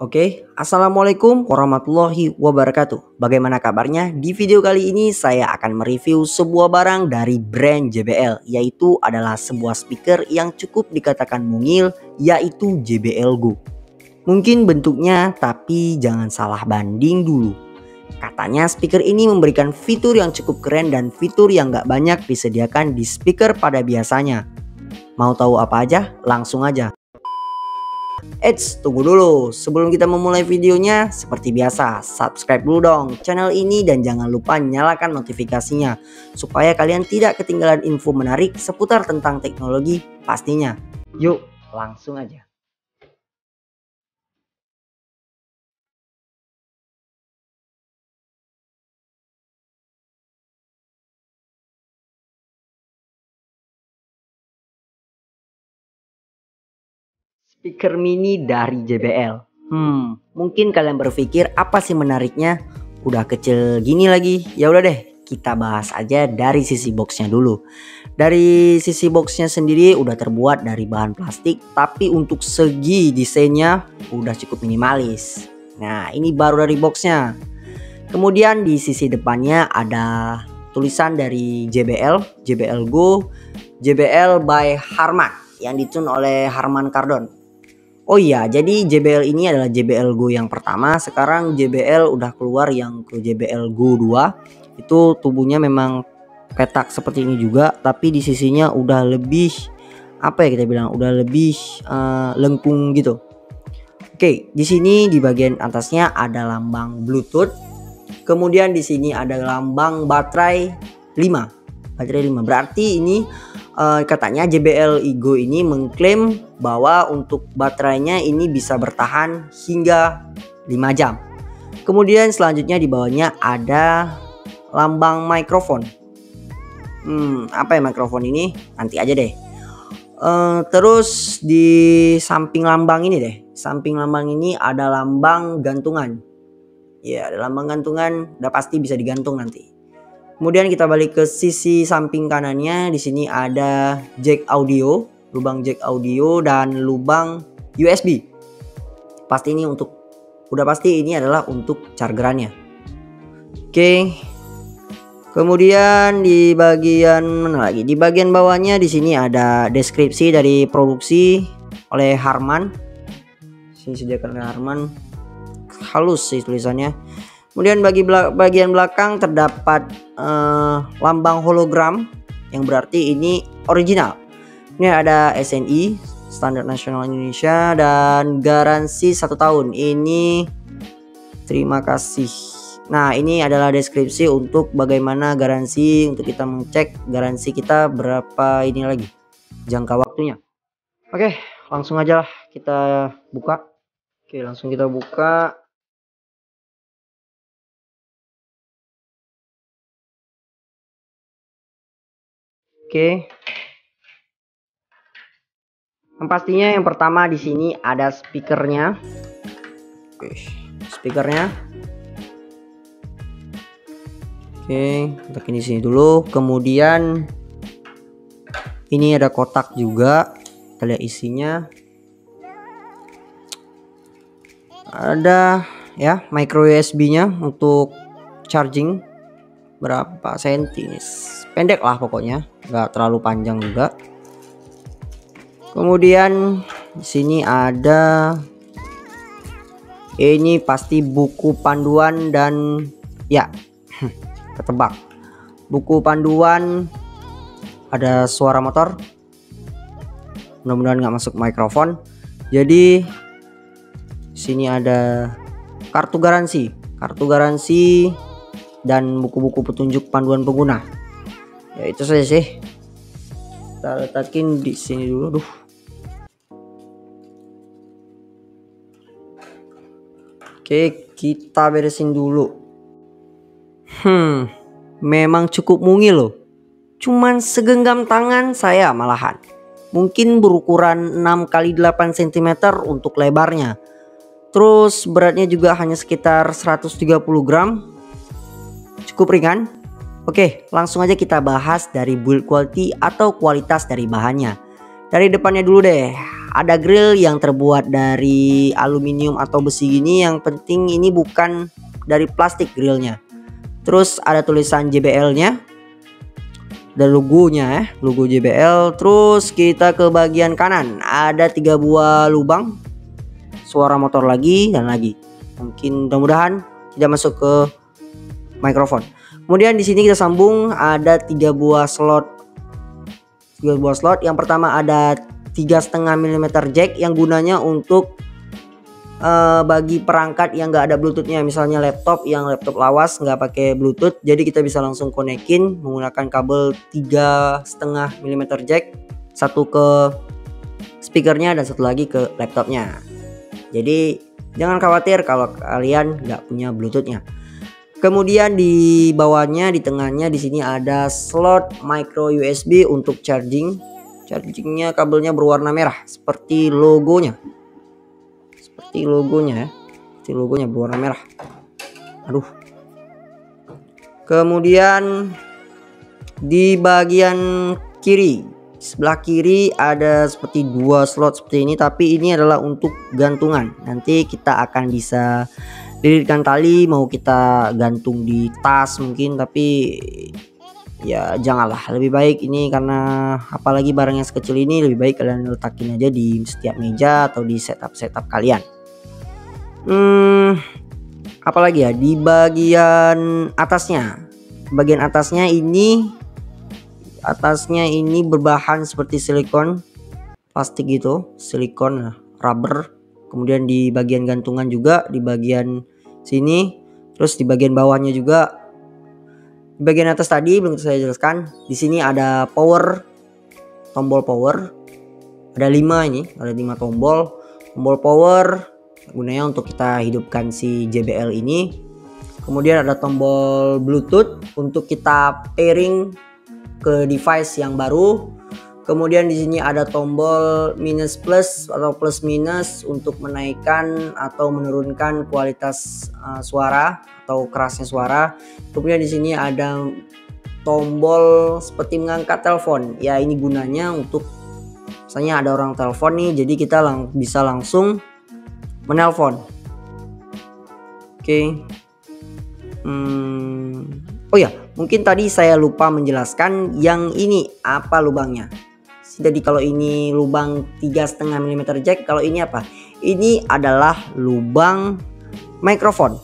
Oke, Assalamualaikum warahmatullahi wabarakatuh. Bagaimana kabarnya? Di video kali ini saya akan mereview sebuah barang dari brand JBL, yaitu adalah sebuah speaker yang cukup dikatakan mungil, yaitu JBL Go. Mungkin bentuknya, tapi jangan salah banding dulu. Katanya speaker ini memberikan fitur yang cukup keren dan fitur yang gak banyak disediakan di speaker pada biasanya. Mau tahu apa aja? Langsung aja. Eits, tunggu dulu. Sebelum kita memulai videonya, seperti biasa, subscribe dulu dong channel ini dan jangan lupa nyalakan notifikasinya supaya kalian tidak ketinggalan info menarik seputar tentang teknologi pastinya. Yuk, langsung aja. Speaker mini dari JBL. Mungkin kalian berpikir apa sih menariknya? Udah kecil gini lagi. Ya udah deh, kita bahas aja dari sisi boxnya dulu. Dari sisi boxnya sendiri udah terbuat dari bahan plastik, tapi untuk segi desainnya udah cukup minimalis. Nah, ini baru dari boxnya. Kemudian di sisi depannya ada tulisan dari JBL Go, JBL by Harman yang ditune oleh Harman Kardon. Oh iya, jadi JBL ini adalah JBL Go yang pertama. Sekarang JBL udah keluar yang ke JBL Go 2. Itu tubuhnya memang petak seperti ini juga, tapi di sisinya udah lebih apa ya kita bilang, udah lebih lengkung gitu. Oke, di sini di bagian atasnya ada lambang Bluetooth. Kemudian di sini ada lambang baterai 5. Baterai 5 berarti ini katanya JBL Go ini mengklaim bahwa untuk baterainya ini bisa bertahan hingga 5 jam. Kemudian selanjutnya di bawahnya ada lambang mikrofon. Apa ya mikrofon ini? Nanti aja deh. Terus di samping lambang ini deh. Samping lambang ini ada lambang gantungan. Ya, ada lambang gantungan, udah pasti bisa digantung nanti. Kemudian kita balik ke sisi samping kanannya. Di sini ada jack audio, lubang jack audio dan lubang USB. Pasti ini udah pasti ini adalah untuk chargerannya. Oke. Kemudian di bagian mana lagi? Di bagian bawahnya di sini ada deskripsi dari produksi oleh Harman. Sini disediakan oleh Harman. Halus sih tulisannya. Kemudian bagian belakang terdapat lambang hologram yang berarti ini original. Ini ada SNI, Standar Nasional Indonesia, dan garansi 1 tahun. Ini terima kasih. Nah, ini adalah deskripsi untuk bagaimana garansi, untuk kita mengecek garansi kita berapa ini lagi jangka waktunya. Oke, langsung aja lah kita buka. Oke, langsung kita buka. Oke. Yang pastinya yang pertama di sini ada speakernya. Oke, speakernya. Oke, letakkan di sini dulu. Kemudian ini ada kotak juga. Kita lihat isinya. Ada ya micro USB-nya untuk charging. Berapa senti nih? Pendek lah pokoknya, nggak terlalu panjang juga. Kemudian di sini ada ini pasti buku panduan dan ya ketebak. Buku panduan, ada suara motor. Mudah-mudahan nggak masuk mikrofon. Jadi sini ada kartu garansi dan buku-buku petunjuk panduan pengguna. Ya itu saja sih. Kita letakin di sini dulu. Oke, kita beresin dulu. Memang cukup mungil loh. Cuman segenggam tangan saya malahan. Mungkin berukuran 6 x 8 cm untuk lebarnya. Terus beratnya juga hanya sekitar 130 gram. Cukup ringan. Oke, langsung aja kita bahas dari build quality atau kualitas dari bahannya. Dari depannya dulu deh. Ada grill yang terbuat dari aluminium atau besi gini. Yang penting ini bukan dari plastik grillnya. Terus ada tulisan JBL-nya. Ada logonya logo JBL. Terus kita ke bagian kanan, ada 3 buah lubang, suara motor lagi dan lagi. Mungkin mudah-mudahan tidak masuk ke mikrofon. Kemudian di sini kita sambung ada 3 buah slot. 3 buah slot. Yang pertama ada 3,5 mm jack yang gunanya untuk bagi perangkat yang nggak ada bluetoothnya, misalnya laptop lawas nggak pakai bluetooth, jadi kita bisa langsung konekin menggunakan kabel 3,5 mm jack, satu ke speakernya dan satu lagi ke laptopnya. Jadi jangan khawatir kalau kalian nggak punya bluetoothnya. Kemudian di bawahnya, di tengahnya di sini ada slot micro USB untuk charging. Chargingnya kabelnya berwarna merah seperti logonya. Seperti logonya berwarna merah. Aduh. Kemudian di bagian kiri, sebelah kiri ada seperti 2 slot seperti ini, tapi ini adalah untuk gantungan. Nanti kita akan bisa lilitkan tali, mau kita gantung di tas mungkin, tapi ya janganlah, lebih baik ini, karena apalagi barang yang sekecil ini lebih baik kalian letakin aja di setiap meja atau di setup kalian. Apalagi ya di bagian atasnya. Bagian atasnya ini berbahan seperti silikon, plastik gitu, silikon rubber. Kemudian di bagian gantungan juga, di bagian sini, terus di bagian bawahnya juga. Di bagian atas tadi belum saya jelaskan. Di sini ada tombol power. Ada 5 ini, ada 5 tombol power. Gunanya untuk kita hidupkan si JBL ini. Kemudian ada tombol Bluetooth untuk kita pairing ke device yang baru. Kemudian di sini ada tombol minus plus atau plus minus untuk menaikkan atau menurunkan kualitas suara atau kerasnya suara. Kemudian di sini ada tombol seperti mengangkat telepon. Ya, ini gunanya untuk misalnya ada orang telepon nih, jadi kita bisa langsung menelpon. Oke. Oh ya, mungkin tadi saya lupa menjelaskan yang ini apa lubangnya. Jadi kalau ini lubang 3,5 mm jack, kalau ini apa? Ini adalah lubang mikrofon.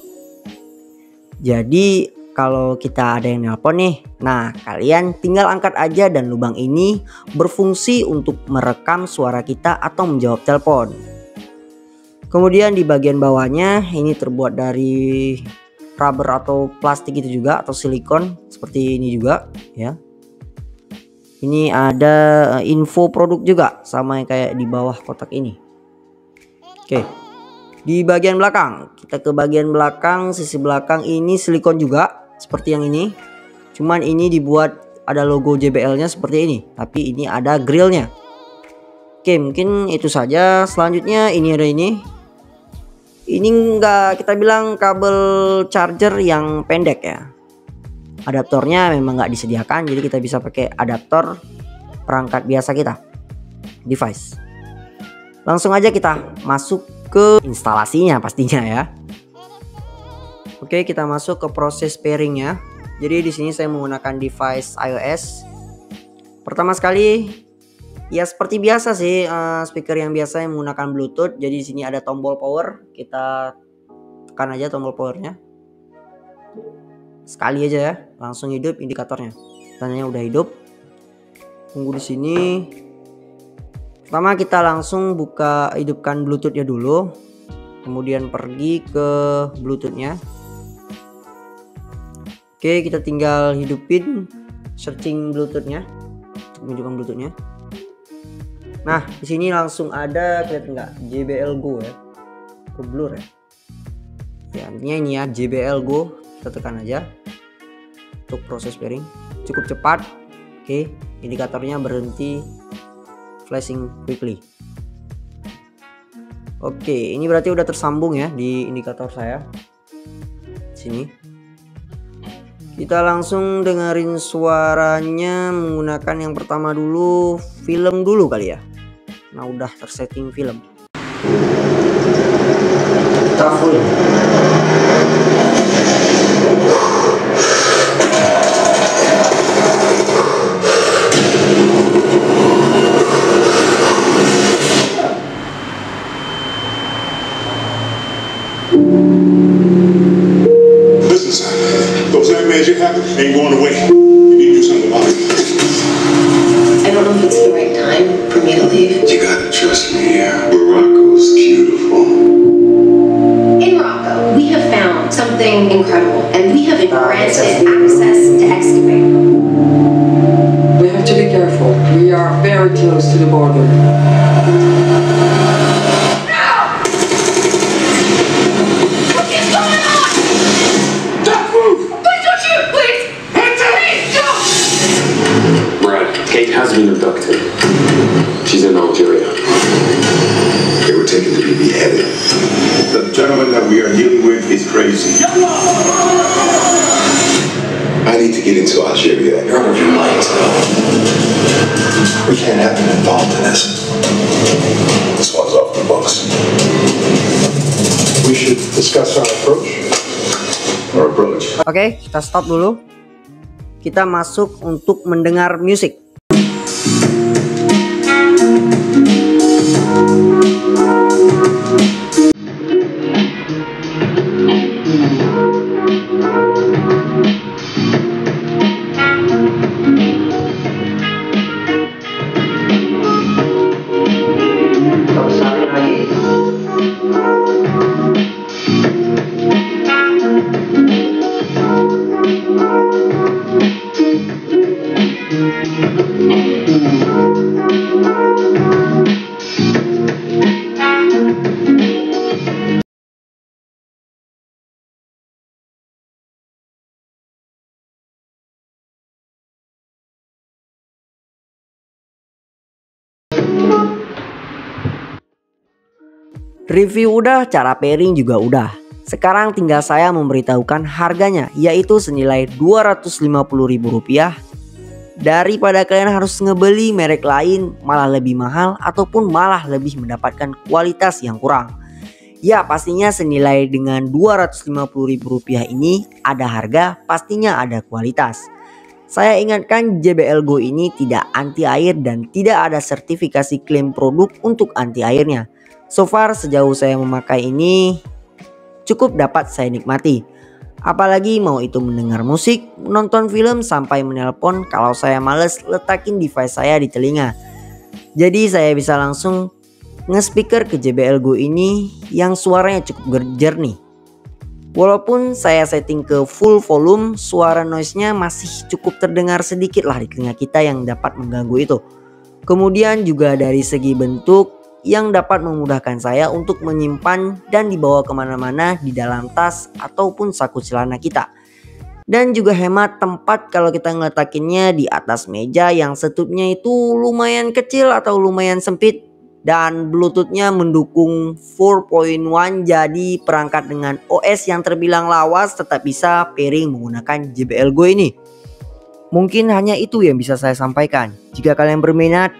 Jadi kalau kita ada yang nelpon nih, nah kalian tinggal angkat aja dan lubang ini berfungsi untuk merekam suara kita atau menjawab telepon. Kemudian di bagian bawahnya ini terbuat dari rubber atau plastik itu juga, atau silikon seperti ini juga ya. Ini ada info produk juga sama yang kayak di bawah kotak ini. Oke. Di bagian belakang, kita ke bagian belakang, sisi belakang ini silikon juga seperti yang ini. Cuman ini dibuat ada logo JBL-nya seperti ini, tapi ini ada grillnya. Oke, mungkin itu saja. Selanjutnya ini ada ini. Ini enggak, kita bilang kabel charger yang pendek ya. Adaptornya memang nggak disediakan, jadi kita bisa pakai adaptor perangkat biasa kita, device. Langsung aja kita masuk ke instalasinya pastinya ya. Oke, kita masuk ke proses pairingnya. Jadi di sini saya menggunakan device iOS. Pertama sekali, ya seperti biasa sih, speaker yang biasa yang menggunakan Bluetooth. Jadi di sini ada tombol power, kita tekan aja tombol powernya. Sekali aja ya, langsung hidup indikatornya. Tandanya udah hidup. Tunggu di sini. Pertama kita langsung hidupkan Bluetoothnya dulu. Kemudian pergi ke Bluetoothnya. Oke, kita tinggal hidupin searching Bluetoothnya, menunjukkan Bluetoothnya. Nah, di sini langsung ada, kelihatan nggak, JBL Go ya, ke blur ya. Ya, intinya ini ya, JBL Go. Kita tekan aja untuk proses pairing, cukup cepat. Oke, indikatornya berhenti flashing quickly. Oke, ini berarti udah tersambung ya di indikator saya. Sini. Kita langsung dengerin suaranya menggunakan yang pertama dulu, film dulu kali ya. karena udah tersetting film. Kita full. Listen, son, those nightmares you're having ain't going away. You need to do something about it. I don't know if it's the right time for me to leave. You gotta trust me, Morocco's beautiful. In Morocco, we have found something incredible, and we have been granted access to excavate. We have to be careful. We are very close to the border. Kate has been abducted. She's in Algeria. They were taken to be beheaded. The gentleman that we are dealing with is crazy. I need to get into Algeria. You're under your lights, We can't have them involved in this. This one's off the books. We should discuss our approach. Oke, kita stop dulu. Kita masuk untuk mendengar musik. Review udah, cara pairing juga udah. Sekarang tinggal saya memberitahukan harganya, yaitu senilai Rp250.000. Daripada kalian harus ngebeli merek lain malah lebih mahal ataupun malah lebih mendapatkan kualitas yang kurang. Ya pastinya senilai dengan Rp250.000 ini ada harga, pastinya ada kualitas. Saya ingatkan JBL Go ini tidak anti air dan tidak ada sertifikasi klaim produk untuk anti airnya. So far sejauh saya memakai ini cukup dapat saya nikmati. Apalagi mau itu mendengar musik, menonton film sampai menelpon kalau saya males letakin device saya di telinga. Jadi saya bisa langsung nge-speaker ke JBL Go ini yang suaranya cukup jernih. Walaupun saya setting ke full volume, suara noise-nya masih cukup terdengar sedikit lah di telinga kita yang dapat mengganggu itu. Kemudian juga dari segi bentuk yang dapat memudahkan saya untuk menyimpan dan dibawa kemana-mana di dalam tas ataupun saku celana kita. Dan juga hemat tempat kalau kita ngeletakinnya di atas meja yang setupnya itu lumayan kecil atau lumayan sempit. Dan Bluetooth-nya mendukung 4.1, jadi perangkat dengan OS yang terbilang lawas tetap bisa pairing menggunakan JBL Go ini. Mungkin hanya itu yang bisa saya sampaikan. Jika kalian berminat,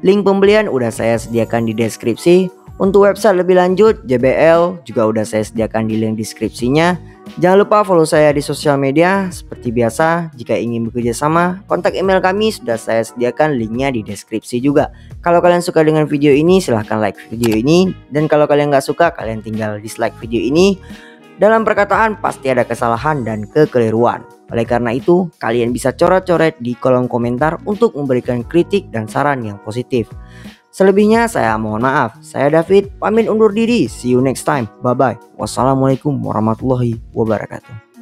link pembelian udah saya sediakan di deskripsi. Untuk website lebih lanjut JBL juga udah saya sediakan di link deskripsinya. Jangan lupa follow saya di sosial media. Seperti biasa, jika ingin bekerja sama, kontak email kami sudah saya sediakan linknya di deskripsi juga. Kalau kalian suka dengan video ini, silahkan like video ini. Dan kalau kalian gak suka, kalian tinggal dislike video ini. Dalam perkataan pasti ada kesalahan dan kekeliruan. Oleh karena itu, kalian bisa coret-coret di kolom komentar untuk memberikan kritik dan saran yang positif. Selebihnya saya mohon maaf. Saya David, pamit undur diri. See you next time. Bye bye. Wassalamualaikum warahmatullahi wabarakatuh.